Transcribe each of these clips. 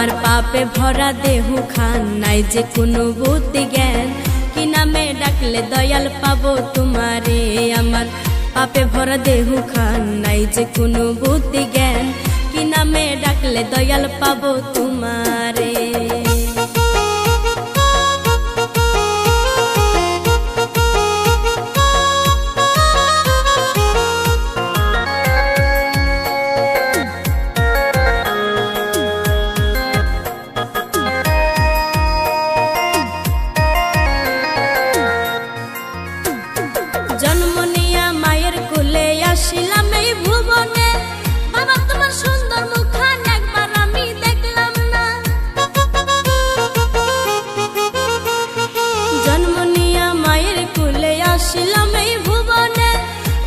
আমার পাপে ভরা দেহু খান নাই যে কোনো বুদ্ধি জ্ঞান কি নামে ডাকলে দয়াল পাবো তোমারে আমার পাপে ভরা দেহু খান নাই যে কোনো বুদ্ধি জ্ঞান কি নামে ডাকলে দয়াল পাবো তোমারে জন্ম নিয়া মায়ের কোলে আসিলাম এই ভুবনে বাবা তোমার সুন্দর মুখখান একবার আমি দেখলাম না জন্ম নিয়া মায়ের কোলে আসিলাম এই ভুবনে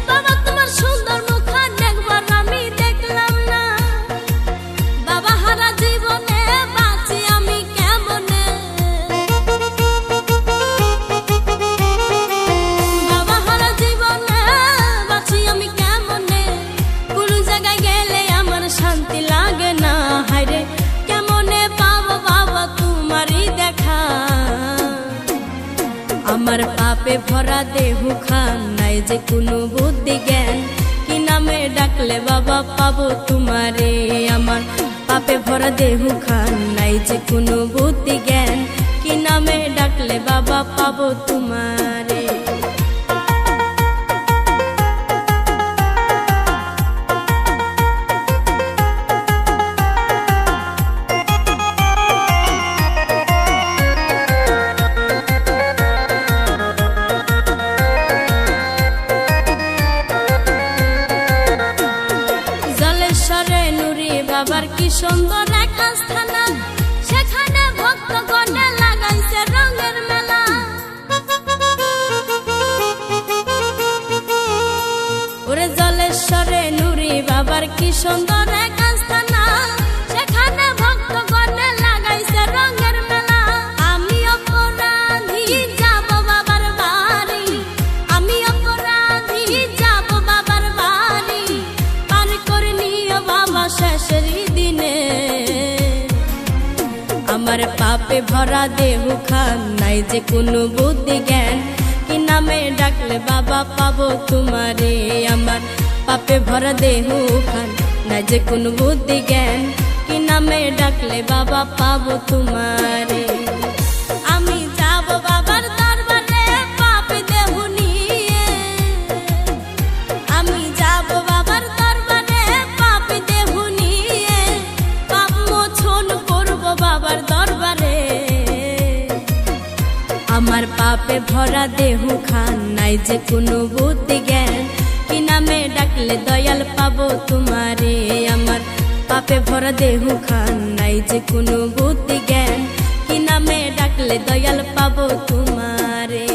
বাবা তোমার সুন্দর মুখখান একবার আমি দেখলাম না বাবা হারা জীবনে বাঁচি আমি কেমনে শান্তি লাগে না হায়রে কেমনে পাবো বাবা তোমারই দেখা আমার পাপে ভরা দেহু খান নাই যে কোনো বুদ্ধি জ্ঞান কি নামে ডাকলে বাবা পাবো তোমারে আমার পাপে ভরা দেহু খান নাই যে কোনো বুদ্ধি জ্ঞান কি নামে ডাকলে বাবা পাবো তোমারে বাবার কি সুন্দর এক আস্থানা সেখানে ভক্তগণে লাগাইছে রঙের মেলা ওরে জলেশ্বরে নুরি বাবার কি সুন্দর এক আস্থানা সেখানে ভক্তগণে লাগাইছে রঙের মেলা আমি অপরাধী যাব বাবার বাড়ি আমি অপরাধী যাব বাবার বাড়ি পার করে নিও বাবা শেষের দিনে আমার পাপে ভরা দেহু খান নাই যে কোনো বুদ্ধি জ্ঞান কি নামে ডাকলে বাবা পাবো তোমারে আমার পাপে ভরা দেহু খান নাই যে কোনো বুদ্ধি জ্ঞান কি নামে ডাকলে বাবা পাবো তোমারে আমি যাব বাবার দরবারে পাপে দেহু নিয়ে আমি যাব বাবার দরবারে পাপে দেহু নিয়ে পাপ মোচন করব বাবার দরবারে আমার পাপে ভরা দেহু খান নাই যে কোনো বুদ্ধি জ্ঞান কি নামে ডাকলে দয়াল পাবো তোমারে আমার পাপে ভরা দেহু খান নাই যে কোনো বুদ্ধি জ্ঞান কি নামে ডাকলে দয়াল পাবো তোমারে।